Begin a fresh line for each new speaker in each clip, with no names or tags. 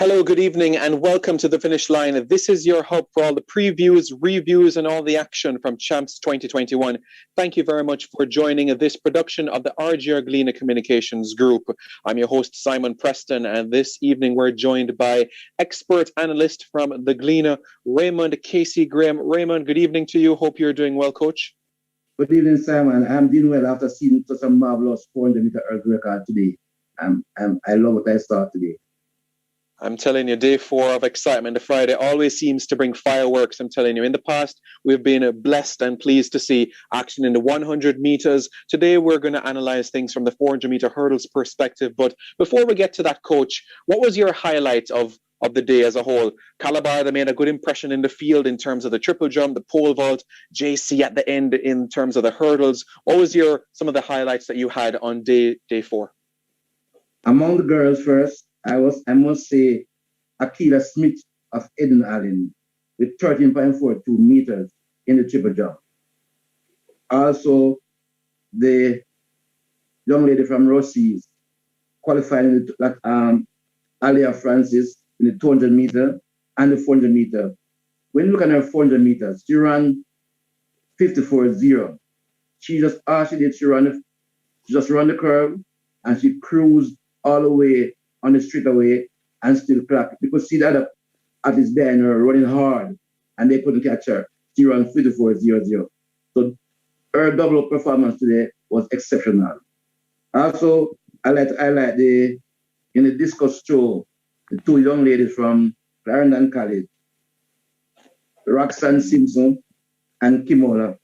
Hello, good evening, and welcome to The Finish Line. This is your hub for all the previews, reviews, and all the action from Champs 2021. Thank you very much for joining this production of the Javier Gleaner Communications Group. I'm your host, Simon Preston, and this evening we're joined by expert analyst from the Gleaner, Raymond Casey Graham. Raymond, good evening to you. Hope you're doing well, Coach.
Good evening, Simon. I'm doing well after seeing such a marvelous 400-meter earth record today. I love what I saw today.
I'm telling you, day 4 of excitement. The Friday always seems to bring fireworks. I'm telling you, in the past, we've been blessed and pleased to see action in the 100 meters. Today, we're going to analyze things from the 400-meter hurdles perspective. But before we get to that, Coach, what was your highlight of the day as a whole? Calabar, they made a good impression in the field in terms of the triple jump, the pole vault, JC at the end in terms of the hurdles. What was some of the highlights that you had on day 4?
Among the girls first, I must say Akila Smith of Eden Allen with 13.42 meters in the triple jump. Also, the young lady from Rossi's qualifying Alia Francis in the 200 meter and the 400 meter. When you look at her 400 meters, she ran 54.0. She just just ran the curve and she cruised all the way on the straightaway and still clock. You could see that at his banner running hard and they couldn't catch her. She ran 54.00. So her double performance today was exceptional. Also, I like in the discus throw, the 2 young ladies from Clarendon College, Roxanne Simpson and Kimola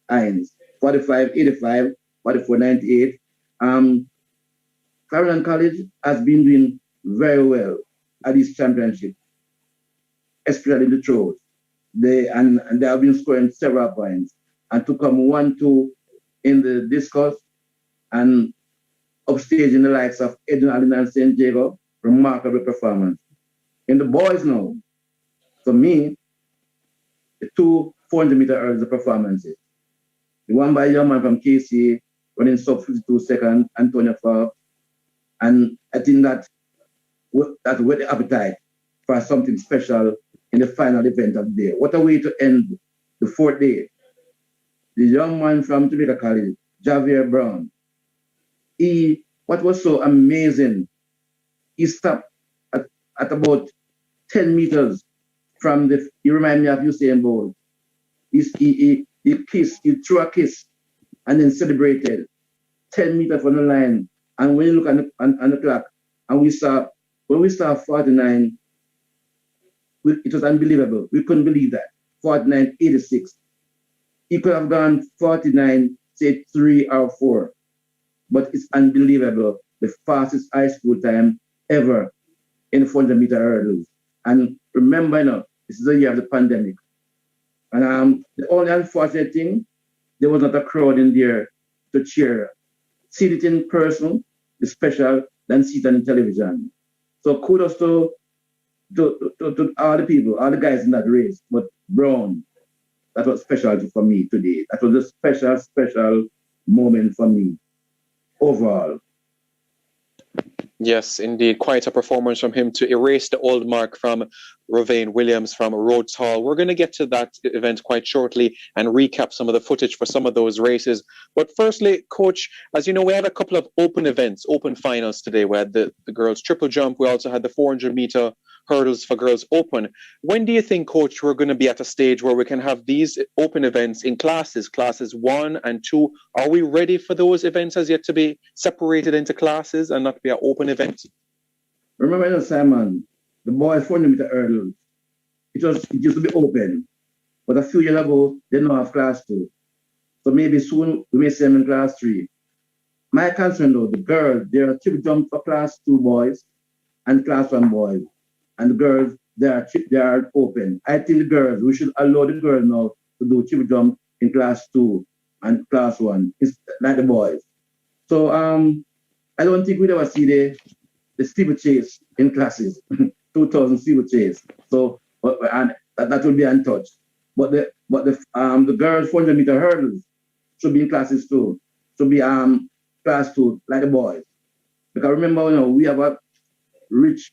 Hines, 45.85, 44.98. Clarendon College has been doing very well at this championship, especially in the throws. They have been scoring several points. And to come 1-2 in the discus and upstage in the likes of Eden Allen and St. Jacob, remarkable performance. In the boys now, for me, the 2 400-meter hurdles performances. The one by a young man from KC running sub 52 seconds, Antonio Forbes. And I think that's with the appetite for something special in the final event of the day. What a way to end the 4th day. The young man from Jamaica College, Javier Brown, what was so amazing, he stopped at about 10 meters from he reminded me of Usain Bolt. He kissed, he threw a kiss and then celebrated 10 meters from the line. And when you look on the clock, and when we saw 49, it was unbelievable. We couldn't believe that. 49.86. He could have gone 49, say 3 or 4. But it's unbelievable. The fastest high school time ever in 400-meter hurdles. And remember, this is the year of the pandemic. And the only unfortunate thing, there was not a crowd in there to cheer. See it in person is special than see it on television. So kudos to all the people, all the guys in that race. But Brown, that was special for me today. That was a special moment for me overall.
Yes, indeed. Quite a performance from him to erase the old mark from Rovane Williams from Rhodes Hall. We're going to get to that event quite shortly and recap some of the footage for some of those races. But firstly, Coach, as you know, we had a couple of open events, open finals today. We had the girls' triple jump. We also had the 400-meter hurdles for girls open. When do you think, Coach, we're going to be at a stage where we can have these open events in classes 1 and 2? Are we ready for those events as yet to be separated into classes and not to be an open event?
Remember, Simon, the boys 400-meter hurdles, it used to be open, but a few years ago, they now have class 2. So maybe soon we may see them in class 3. My concern though, the girls, there are triple jump for class 2 boys and class 1 boys. And the girls, they are open. I think the girls, we should allow the girls now to do triple jump in class 2 and class 1. It's like the boys. So I don't think we'll ever see the steeplechase in classes, 2,000 steeplechase. So and that will be untouched. But the girls 400-meter hurdles should be in classes too. Should be class 2 like the boys. Because remember, we have a rich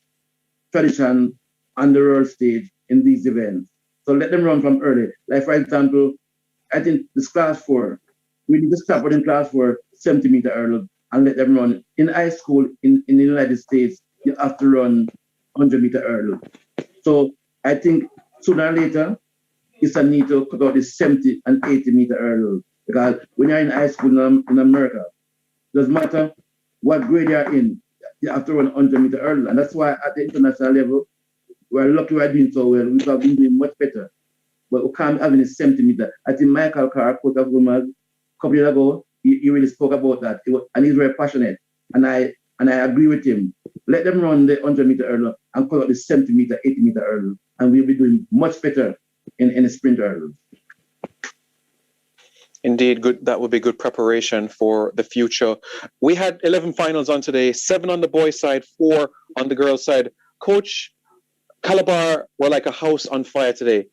tradition on the world stage in these events. So let them run from early. Like, for example, I think this class 4, we need to start in class 4, 70-meter hurdle, and let them run. In high school in the United States, you have to run 100-meter hurdle. So I think sooner or later, it's a need to cut out the 70 and 80-meter hurdle. Because when you're in high school in America, it doesn't matter what grade you're in, you have to run 100-meter hurdle. And that's why at the international level, we're lucky we're doing so well. We have been doing much better. But we can't have any 70-meter. I think Michael Carr, coach of women, a couple years ago, he really spoke about that. And he's very passionate. And I agree with him. Let them run the 100-meter hurdle and cut out the 70-meter, 80-meter hurdle. And we'll be doing much better in the sprint hurdle.
Indeed, good. That would be good preparation for the future. We had 11 finals on today, 7 on the boys' side, 4 on the girls' side. Coach, Calabar were like a house on fire today.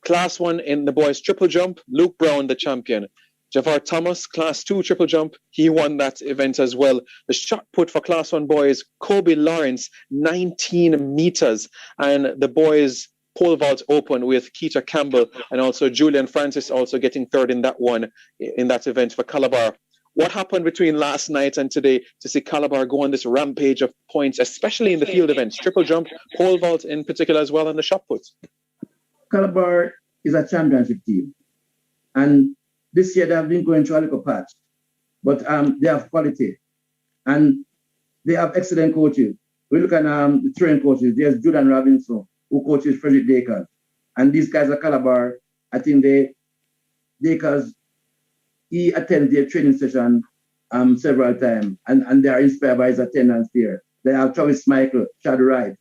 Class 1 in the boys' triple jump, Luke Brown, the champion. Javier Thomas, class 2 triple jump, he won that event as well. The shot put for class 1 boys, Kobe Lawrence, 19 meters. And the boys' pole vault open with Keita Campbell and also Julian Francis also getting third in that one, in that event for Calabar. What happened between last night and today to see Calabar go on this rampage of points, especially in the field events, triple jump, pole vault in particular as well, and the shot put?
Calabar is a championship team. And this year they have been going through a little patch, but they have quality. And they have excellent coaches. We look at the trained coaches. There's Jordan Robinson, who coaches Frederick Dakers. And these guys are Calabar. I think Dakers, he attends their training session several times, and they are inspired by his attendance there. They have Travis Michael, Chad Wright.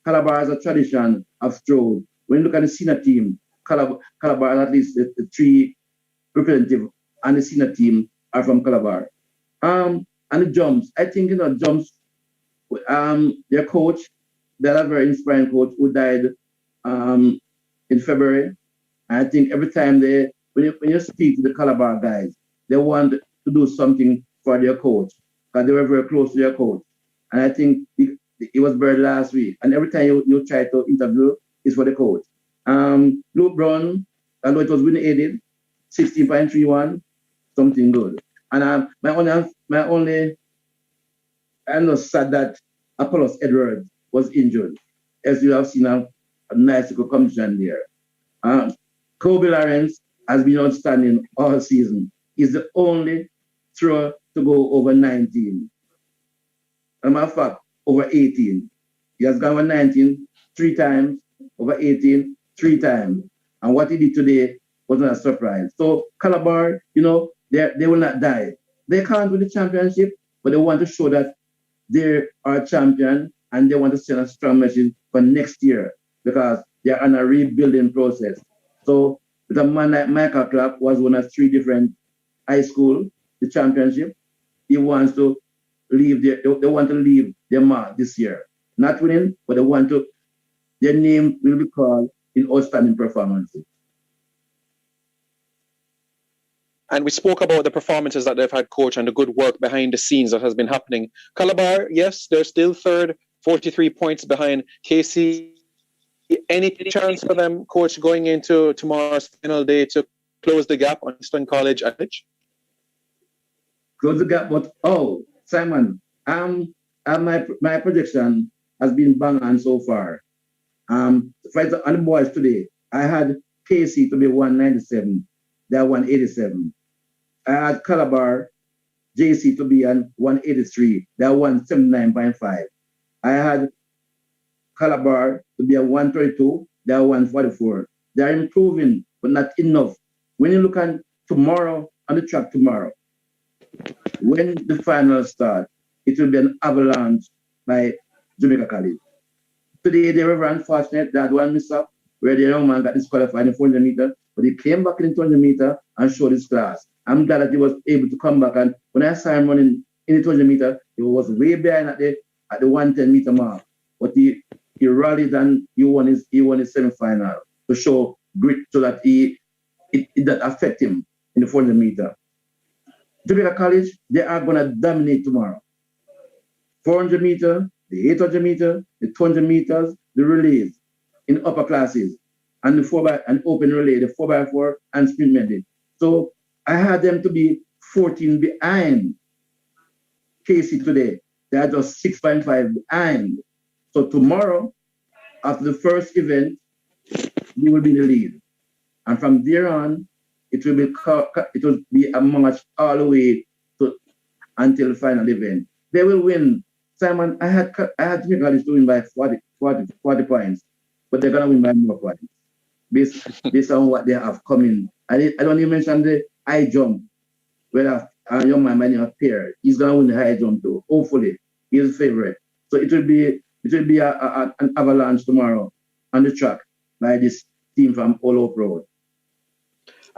Calabar has a tradition of stroll. When you look at the senior team, Calabar has at least the 3 representatives on the senior team are from Calabar. And the jumps, I think, jumps, their coach, they're a very inspiring coach who died in February. And I think every time when you speak to the Calabar guys, they want to do something for their coach because they were very close to their coach. And I think he was buried last week. And every time you try to interview, it's for the coach. Luke Brown, although it was winning aided, 16.31, something good. And my only, I'm not sad that Apollos Edwards was injured, as you have seen a nice little competition there. Kobe Lawrence has been outstanding all season. He's the only thrower to go over 19. As a matter of fact, over 18. He has gone over 19 3 times, over 18 3 times. And what he did today wasn't a surprise. So Calabar, they will not die. They can't win the championship, but they want to show that they are a champion and they want to send a strong message for next year because they're on a rebuilding process. So with a man like Michael Clark was one of 3 different high school, the championship, he wants to leave they want to leave their mark this year. Not winning, but their name will be called in outstanding performances.
And we spoke about the performances that they've had, coach, and the good work behind the scenes that has been happening. Calabar, yes, they're still third, 43 points behind KC. Any chance for them, coach, going into tomorrow's final day to close the gap on Eastern College at which?
Close the gap, but Simon, my prediction has been bang on so far. On the boys today, I had KC to be 197. They're 187. I had Calabar, JC to be on 183. They're 179.5. I had Calabar to be at 132. They're 144. They're improving, but not enough. When you look at tomorrow, on the track tomorrow, when the finals start, it will be an avalanche by Jamaica College. Today, they were very unfortunate. They had one miss-up where the young man got disqualified in the 400 meter, but he came back in the 200 meter and showed his class. I'm glad that he was able to come back. And when I saw him running in the 200 meter, he was way behind at the 110 meter mark. But he rallied and he won his semi-final to show grit so that it didn't affect him in the 400 meter. Jamaica College, they are going to dominate tomorrow. 400 meter, the 800 meter, the 200 meters, the relays in upper classes, and the 4x and open relay, the 4x4 and sprint medley. So I had them to be 14 behind Casey today. They are just 6.5 behind. So tomorrow, after the first event, we will be in the lead. And from there on, it will be a march all the way to until the final event. They will win. Simon, I had Jamaica to win by 40 points, but they're gonna win by more points based on what they have coming. I don't even mention the high jump, where a young man by the name of Pierre, he's gonna win the high jump too. Hopefully, he's a favorite. So it will be an avalanche tomorrow on the track by this team from All Hope Road.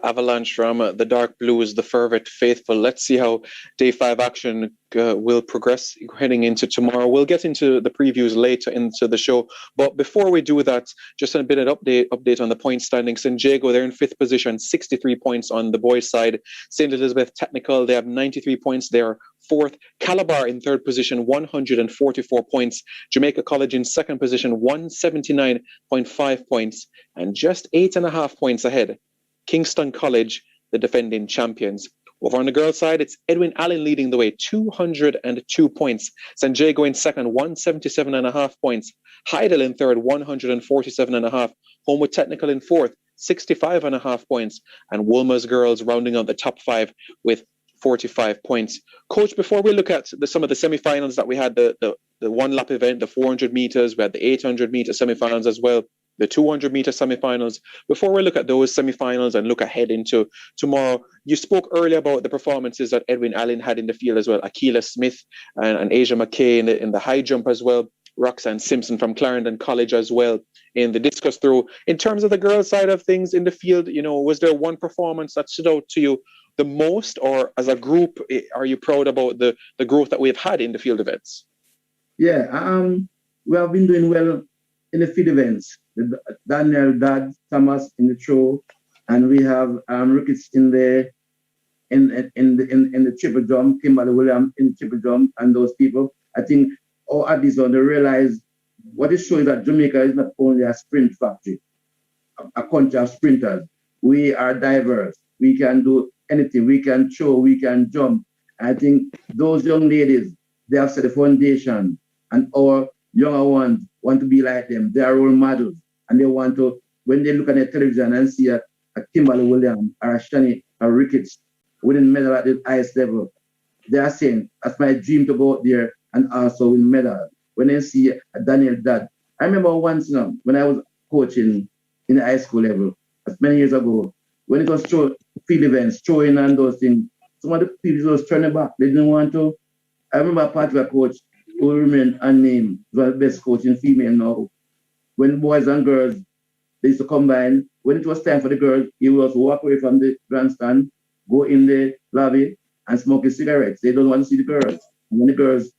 Avalanche from the Dark Blues, the Fervent Faithful. Let's see how Day 5 action will progress heading into tomorrow. We'll get into the previews later into the show. But before we do that, just a bit of update on the point standing. San Diego, they're in 5th position, 63 points on the boys' side. St. Elizabeth Technical, they have 93 points. They're 4th. Calabar in 3rd position, 144 points. Jamaica College in 2nd position, 179.5 points. And just 8.5 points ahead, Kingston College, the defending champions. Over on the girls' side, it's Edwin Allen leading the way, 202 points. San Diego in 2nd, 177.5 points. Heidel in 3rd, 147.5. Homewood Technical in 4th, 65.5 points. And Wolmer's girls rounding out the top 5 with 45 points. Coach, before we look at some of the semi-finals that we had, the one-lap event, the 400 meters, we had the 800 meter semi-finals as well, the 200 meter semi-finals. Before we look at those semi-finals and look ahead into tomorrow, you spoke earlier about the performances that Edwin Allen had in the field as well. Akila Smith and Asia McKay in the high jump as well. Roxanne Simpson from Clarendon College as well in the discus throw. In terms of the girls' side of things in the field, was there one performance that stood out to you the most, or as a group, are you proud about the growth that we've had in the field events?
Yeah, we have been doing well in the field events. Daniel Dad Thomas in the throw, and we have Ricketts in the triple jump, Kimberly Williams in the triple jump, and those people. I think all at this one they realize what it shows that Jamaica is not only a sprint factory, a country of sprinters. We are diverse. We can do anything. We can throw. We can jump. I think those young ladies, they have set the foundation, and our younger ones want to be like them. They are role models. And they want to, when they look at the television and see a Kimberly Williams or a Shani or Ricketts winning medal at the highest level, they are saying, that's my dream to go out there and also win medal. When they see a Daniel Dad. I remember once, when I was coaching in the high school level, that's many years ago, when it was field events, throwing and those things, some of the people was turning back. They didn't want to. I remember a part of a coach who remained unnamed, was the best coach in female now. When boys and girls, they used to combine. When it was time for the girls, he would also walk away from the grandstand, go in the lobby and smoke his cigarettes. They don't want to see the girls. And when the girls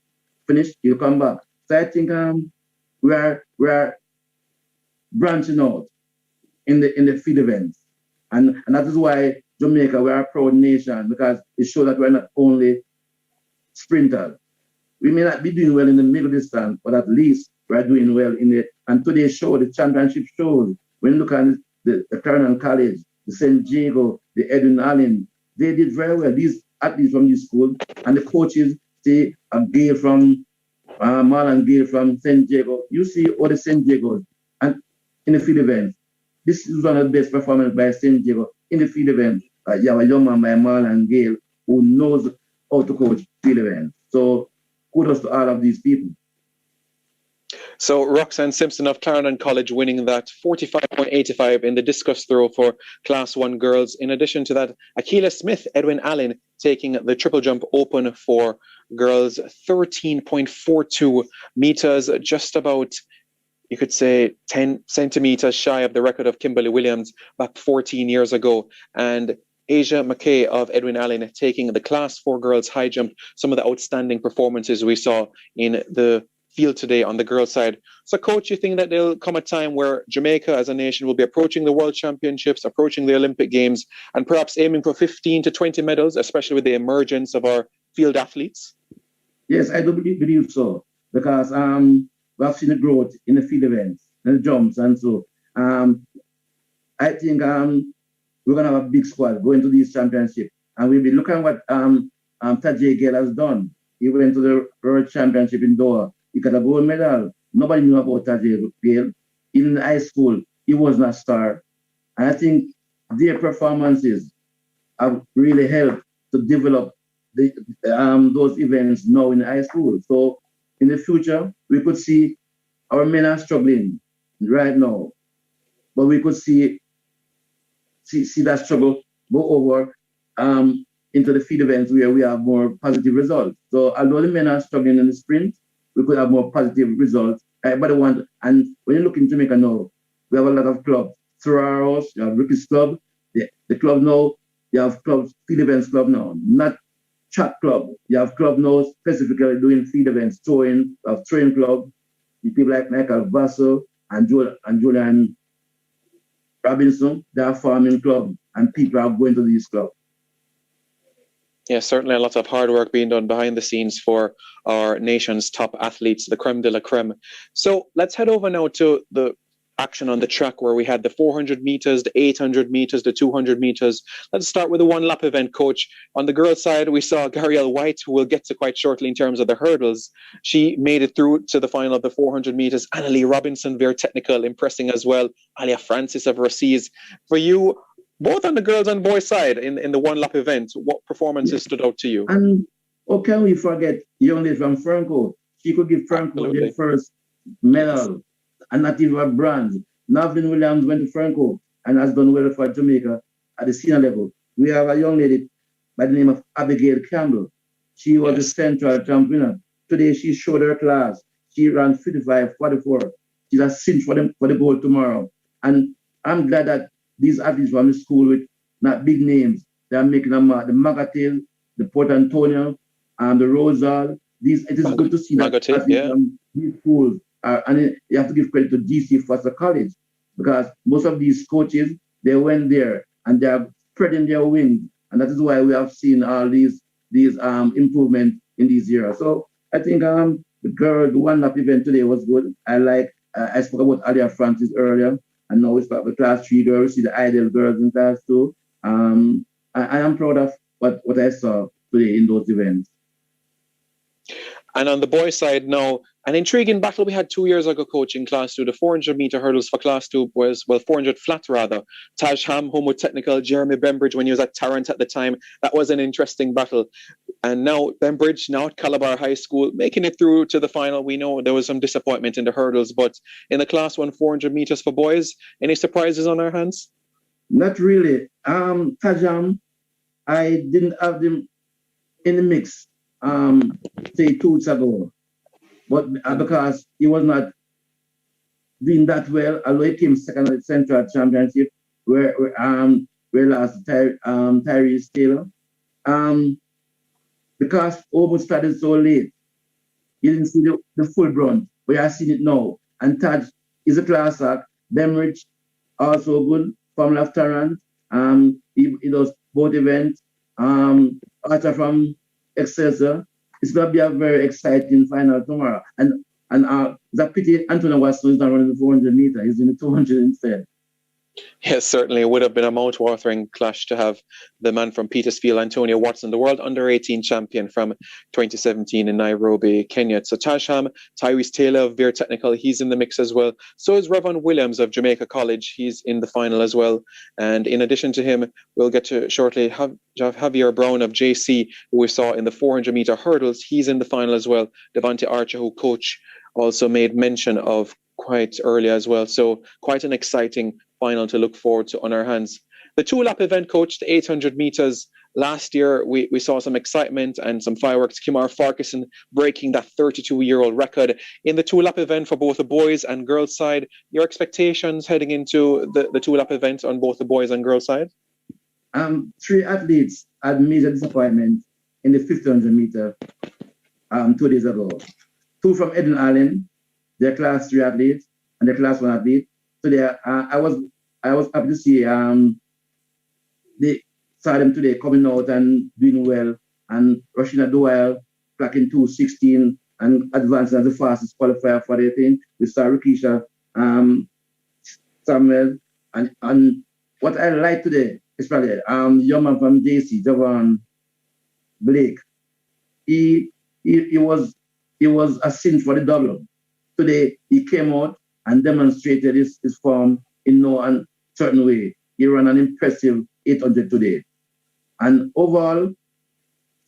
finish, he'll come back. So I think we are branching out in the field events. And that is why Jamaica, we are a proud nation, because it shows that we're not only sprinters. We may not be doing well in the middle distance, but at least we're doing well in it. And today's show, the championship shows, when you look at the Clarendon College, the St. Diego, the Edwin Allen, they did very well. These athletes from this school, and the coaches, say, Gail from Marlon Gail from St. Diego. You see all the St. Diegos and in the field events. This is one of the best performances by St. Diego in the field events. You have a young man by Marlon Gail who knows how to coach field events. So kudos to all of these people.
So Roxanne Simpson of Clarendon College winning that 45.85 in the discus throw for Class 1 girls. In addition to that, Akila Smith, Edwin Allen taking the triple jump open for girls, 13.42 meters, just about, you could say, 10 centimeters shy of the record of Kimberly Williams back 14 years ago. And Asia McKay of Edwin Allen taking the Class 4 girls high jump, some of the outstanding performances we saw in the field today on the girls' side. So, Coach, you think that there'll come a time where Jamaica as a nation will be approaching the World Championships, approaching the Olympic Games, and perhaps aiming for 15 to 20 medals, especially with the emergence of our field athletes?
Yes, I do believe so. because we have seen the growth in the field events, the jumps, and so I think we're gonna have a big squad going to these championships, and we'll be looking at what Tajay Gale has done. He went to the World Championship in Doha. He got a gold medal. Nobody knew about Tajay Gale. Even in high school, he wasn't a star. And I think their performances have really helped to develop those events now in high school. So in the future, we could see our men are struggling right now, but we could see that struggle go over into the field events where we have more positive results. So although the men are struggling in the sprint, we could have more positive results. And when you look in Jamaica now, we have a lot of clubs. Through our house, you have Ricketts Club, the club now, you have clubs, field events club now, not track club. You have club now specifically doing field events, throwing club. The people like Michael Vasso and Julian Robinson, they are forming club, and people are going to these clubs.
Yeah, certainly a lot of hard work being done behind the scenes for our nation's top athletes, the creme de la creme. So let's head over now to the action on the track where we had the 400 meters, the 800 meters, the 200 meters. Let's start with the one lap event, coach. On the girls' side, we saw Gariel White, who we'll get to quite shortly in terms of the hurdles. She made it through to the final of the 400 meters. Annalie Robinson, very technical, impressing as well. Alia Francis of Rossies. For you, both on the girls and boys' side in the one lap event, what performances stood out to you?
And how can we forget young lady from Franco? She could give Franco their first medal, and not even a bronze. Navlin Williams went to Franco and has done well for Jamaica at the senior level. We have a young lady by the name of Abigail Campbell. She was the central champion. Today she showed her class. She ran 55-44. She's a cinch for the goal tomorrow. And I'm glad that these athletes from the school with not big names, they are making them the Magatil, the Port Antonio, and the Rosal. It is good to see that these schools and you have to give credit to GC Foster College, because most of these coaches, they went there and they are spreading their wings, and that is why we have seen all these improvements in these years. So I think the one lap event today was good. I spoke about Alia Francis earlier, and now we spoke about class 3 girls, see the ideal girls in class 2. I am proud of what I saw today in those events.
And on the boys' side now, an intriguing battle we had 2 years ago, coach, in Class 2. The 400-meter hurdles for Class 2 was, 400 flat rather. Taj Ham, home with technical, Jeremy Bembridge when he was at Tarrant at the time. That was an interesting battle. And now Bembridge, now at Calabar High School, making it through to the final. We know there was some disappointment in the hurdles, but in the Class 1 400 meters for boys, any surprises on our hands?
Not really. Taj Ham, I didn't have them in the mix. Say 2 weeks ago, but because he was not doing that well, although he came second at the Central Championship, where lost Tyrese Taylor, because almost started so late, you didn't see the full brunt, but you have seen it now. And Taj is a class act. Bembridge also good from Tarrant. He does both events. Archer from Excelsior. It's going to be a very exciting final tomorrow. And it's a pity Antonio Watson is not running the 400 meter. He's in the 200 instead.
Yes, certainly. It would have been a mouth-watering clash to have the man from Petersfield, Antonio Watson, the world under-18 champion from 2017 in Nairobi, Kenya. So Tasham, Tyrese Taylor of Veer Technical, he's in the mix as well. So is Revon Williams of Jamaica College. He's in the final as well. And in addition to him, we'll get to shortly Javier Brown of JC, who we saw in the 400-meter hurdles. He's in the final as well. Devante Archer, who coach, also made mention of quite early as well. So quite an exciting final to look forward to on our hands. The 2-lap event, coach, the 800 meters. Last year, we saw some excitement and some fireworks. Kimar Farquharson breaking that 32-year-old record in the 2-lap event for both the boys and girls side. Your expectations heading into the 2-lap event on both the boys and girls side?
3 athletes had major disappointment in the 1500 meter 2 days ago. 2 from Eden Allen, their class 3 athletes, and their class 1 athlete. So I was happy to see they saw them today coming out and doing well, and Rashina Doyle clocking 2:16 and advanced as the fastest qualifier for the thing. We saw Rikisha, Samuel, and what I like today, especially young man from JC, Javon Blake. He was a cinch for the double. Today he came out and demonstrated his form in no uncertain way. He ran an impressive 800 today. And overall,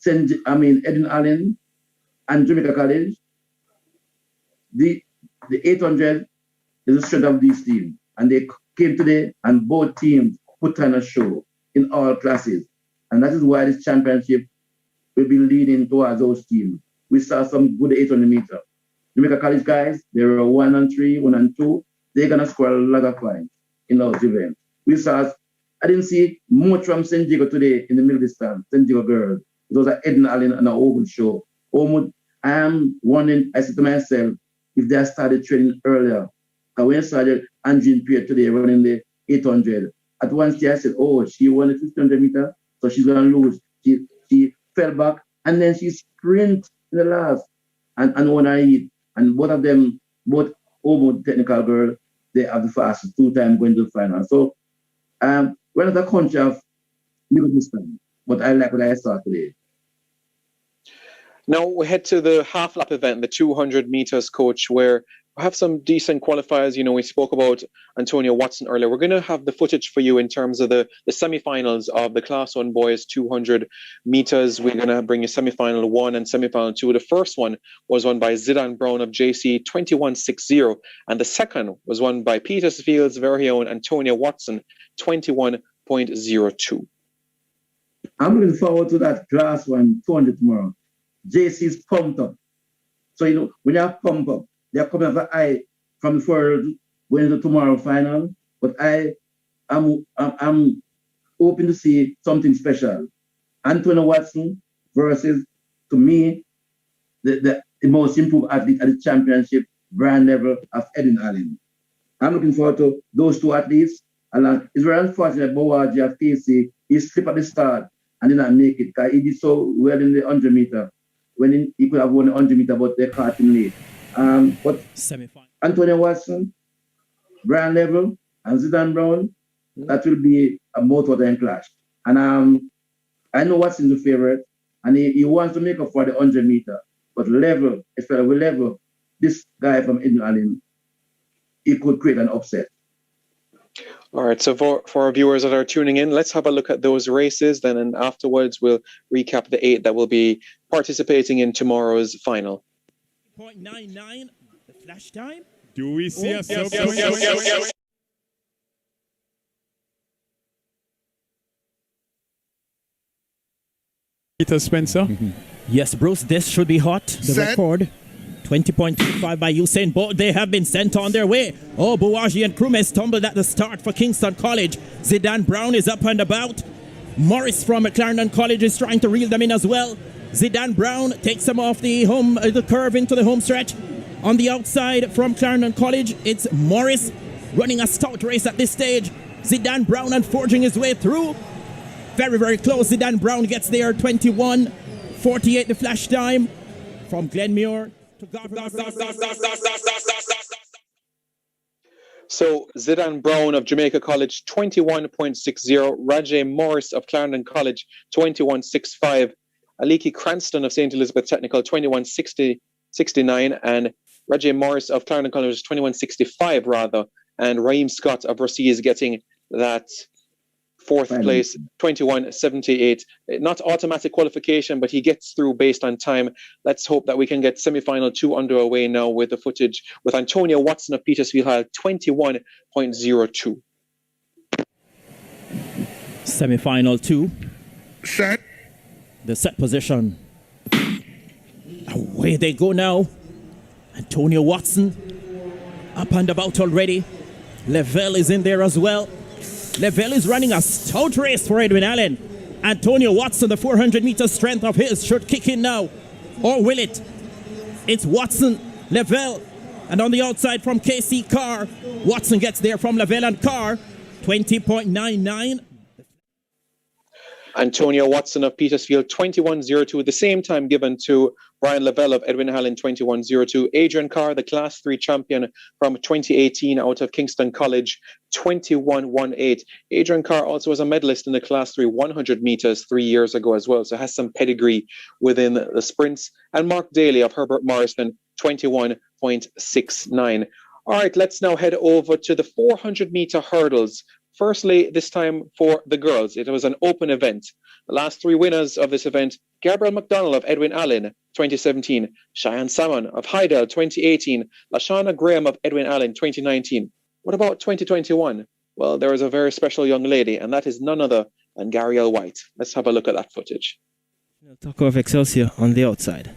Eden Allen and Jamaica College, the 800 is the strength of these teams. And they came today and both teams put on a show in all classes. And that is why this championship will be leading towards those teams. We saw some good 800 meter. Jamaica College guys, they were 1 and 3, 1 and 2. They're going to score a lot of points in those events. I didn't see much from St. Diego today in the middle distance, St. Diego girls. It was an Eden Allen and an Ogun show. I am wondering, I said to myself, if they had started training earlier. And when I saw the Andrine Pierre today running the 800, at one stage I said, oh, she won the 1500 meter, so she's going to lose. She fell back, and then she sprint in the last and won her heat. And both of them, both Ogun technical girls, they have the fastest 2 times going to the final. So we're not a country of middle distance, but I like what I saw today.
Now we head to the half lap event, the 200 meters, coach, where we have some decent qualifiers. You know, we spoke about Antonio Watson earlier. We're going to have the footage for you in terms of the semi-finals of the Class 1 boys 200 meters. We're going to bring you semi-final 1 and semi-final 2. The first one was won by Zidane Brown of JC 21.60, and the second was won by Petersfield's very own Antonio Watson 21.02.
I'm looking forward to that Class 1 200 tomorrow. JC's pumped up. So, you know, when you have pumped up, they're coming off high from the forward going into tomorrow final. But I'm hoping to see something special. Antonio Watson versus, to me, the most improved athlete at the championship brand level of Eden Allen. I'm looking forward to those two athletes. It's very unfortunate Bowaji of KC, he slipped at the start and did not make it because he did so well in the 100 meter. When he could have won the 100 meter, but they caught him late. But Antonio Watson, brand level, and Zidane Brown, that will be a mouth-watering clash. And I know Watson's the favorite, and he wants to make up for the 100 meter. But level, especially with level, this guy from Eden Allen, he could create an upset.
All right, so for our viewers that are tuning in, let's have a look at those races. Then and afterwards, we'll recap the 8 that will be participating in tomorrow's final.
0.99, the flash time.
Do we see a Peter Spencer?
Yes, Bruce, this should be hot. The record. 20.25 by Usain Bolt. They have been sent on their way. Oh, Bouaji and Krume stumbled at the start for Kingston College. Zidane Brown is up and about. Morris from Clarendon College is trying to reel them in as well. Zidane Brown takes them off the curve into the home stretch. On the outside from Clarendon College, it's Morris running a stout race at this stage. Zidane Brown and forging his way through. Very, very close. Zidane Brown gets there. 21.48 the flash time from Glenmuir.
So Zidane Brown of Jamaica College 21.60, Rajay Morris of Clarendon College 21.65, Aliki Cranston of St. Elizabeth Technical 21.69, and Rajay Morris of Clarendon College 21.65 rather, and Raheem Scott of Rossy is getting that fourth place, 21.78. Not automatic qualification, but he gets through based on time. Let's hope that we can get semi-final 2 underway now with the footage with Antonio Watson of Petersfield High, 21.02.
Semi-final 2.
Set.
The set position. Away they go now. Antonio Watson up and about already. Lavelle is in there as well. Lavelle is running a stout race for Edwin Allen. Antonio Watson, the 400 meter strength of his, should kick in now. Or will it? It's Watson, Lavelle, and on the outside from KC Carr. Watson gets there from Lavelle and Carr. 20.99.
Antonio Watson of Petersfield, 21.02. The same time given to Brian Lavelle of Edwin Allen, 21.02. Adrian Carr, the Class 3 champion from 2018 out of Kingston College, 21.18. Adrian Carr also was a medalist in the Class 3 100 meters 3 years ago as well, so has some pedigree within the sprints. And Mark Daly of Herbert Morrison, 21.69. All right, let's now head over to the 400-meter hurdles. Firstly, this time for the girls, it was an open event. The last three winners of this event, Gabrielle McDonald of Edwin Allen, 2017, Cheyenne Salmon of Hydel, 2018, Lashana Graham of Edwin Allen, 2019. What about 2021? Well, there is a very special young lady, and that is none other than Garielle White. Let's have a look at that footage.
Talk of Excelsior on the outside.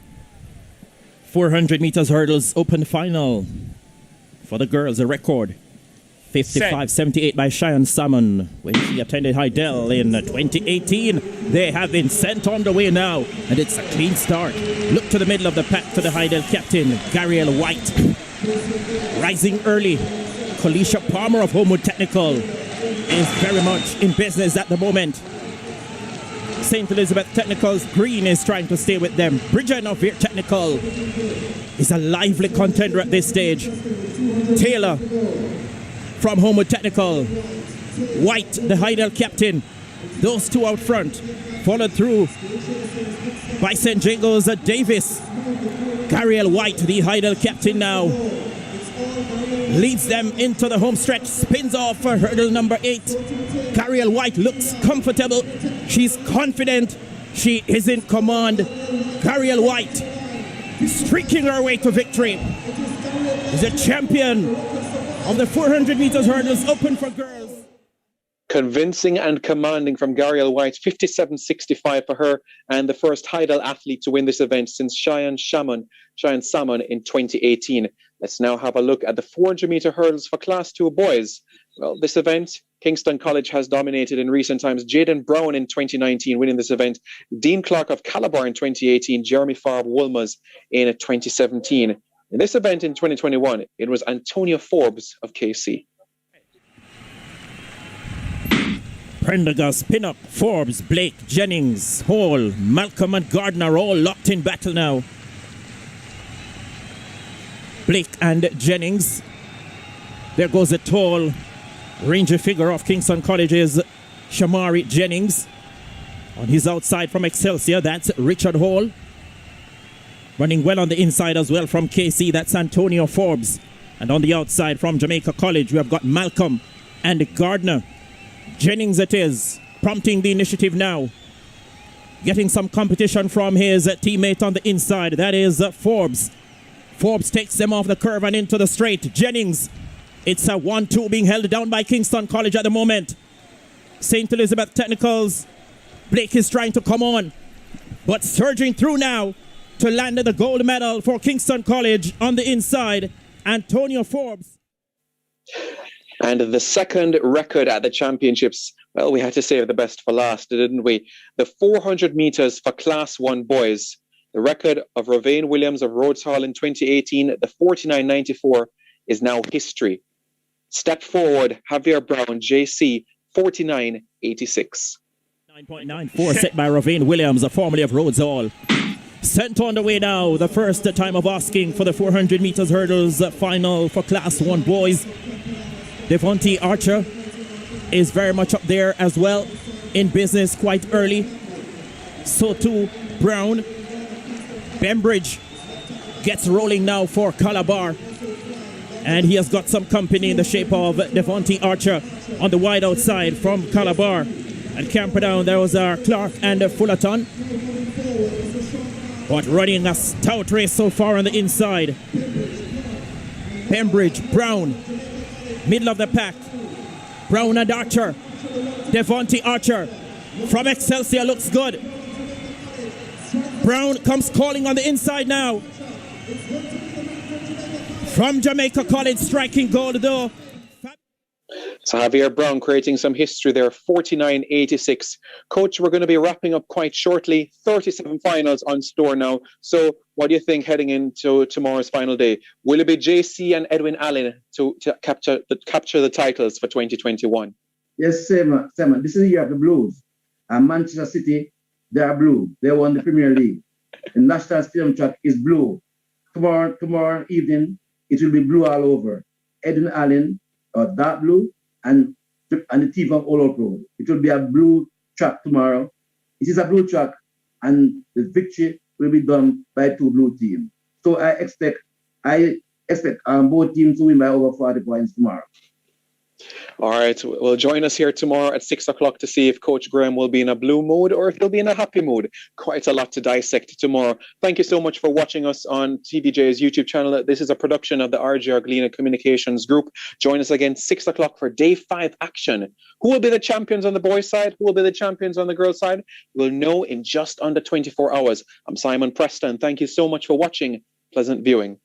400 meters hurdles open final for the girls, a record 55.78 by Cheyenne Salmon when she attended Hydel in 2018. They have been sent on the way now, and it's a clean start. Look to the middle of the pack for the Hydel captain, Garielle White. Rising early, Kalisha Palmer of Homewood Technical is very much in business at the moment. St. Elizabeth Technical's Green is trying to stay with them. Bridget of Veer Technical is a lively contender at this stage. Taylor from Homewood Technical, White, the Hydel captain, those two out front, followed through by St. Jago's Davis. Garielle White, the Hydel captain now, leads them into the home stretch, spins off for hurdle number 8. Garielle White looks comfortable, she's confident, she is in command. Garielle White streaking her way to victory, is a champion of the 400 meters hurdles open for girls.
Convincing and commanding from Garielle White, 57.65 for her, and the first Hydel athlete to win this event since Cheyenne Salmon in 2018. Let's now have a look at the 400 meter hurdles for Class 2 boys. Well, this event, Kingston College has dominated in recent times. Jaden Brown in 2019 winning this event. Dean Clark of Calabar in 2018. Jeremy Farr of Wolmer's in 2017. In this event in 2021, it was Antonia Forbes of KC.
Prendergast, Pinup, Forbes, Blake, Jennings, Hall, Malcolm and Gardner all locked in battle now. Blake and Jennings. There goes a tall, rangy figure of Kingston College's Shamari Jennings. On his outside from Excelsior, that's Richard Hall. Running well on the inside as well from KC, that's Antonio Forbes. And on the outside from Jamaica College, we have got Malcolm and Gardner. Jennings it is, prompting the initiative now. Getting some competition from his teammate on the inside, that is Forbes. Forbes takes them off the curve and into the straight. Jennings, it's a 1-2 being held down by Kingston College at the moment. St. Elizabeth Technicals, Blake is trying to come on, but surging through now to land the gold medal for Kingston College on the inside, Antonio Forbes.
And the second record at the championships, well, we had to save the best for last, didn't we? The 400 meters for Class 1 boys. The record of Ravane Williams of Rhodes Hall in 2018, the 49.94, is now history. Step forward, Javier Brown, JC, 49.86.
9.94 set by Ravane Williams, formerly of Rhodes Hall. Sent on the way now, the first time of asking for the 400 meters hurdles final for Class 1 boys. Devontae Archer is very much up there as well, in business quite early. So too Brown. Bembridge gets rolling now for Calabar. And he has got some company in the shape of Devontae Archer on the wide outside from Calabar. And Camperdown, there was Clark and Fullerton. But running a stout race so far on the inside. Bembridge, Brown, middle of the pack. Brown and Archer. Devontae Archer from Excelsior looks good. Brown comes calling on the inside now. From Jamaica College, striking gold though.
So Javier Brown creating some history there, 49.86. Coach, we're going to be wrapping up quite shortly. 37 finals on store now. So what do you think heading into tomorrow's final day? Will it be JC and Edwin Allen to capture the titles for 2021?
Yes, Simon. This is the year of the Blues. And Manchester City, they are blue. They won the Premier League. The National Stadium track is blue. Tomorrow evening, it will be blue all over. Eden Allen, dark blue, and the team of All Road. It will be a blue track tomorrow. It is a blue track, and the victory will be done by 2 blue teams. So I expect both teams to win by over 40 points tomorrow.
All right. Well, join us here tomorrow at 6 o'clock to see if Coach Graham will be in a blue mood or if he'll be in a happy mood. Quite a lot to dissect tomorrow. Thank you so much for watching us on TVJ's YouTube channel. This is a production of the RGR Gleaner Communications Group. Join us again 6 o'clock for Day 5 action. Who will be the champions on the boys' side? Who will be the champions on the girls' side? We'll know in just under 24 hours. I'm Simon Preston. Thank you so much for watching. Pleasant viewing.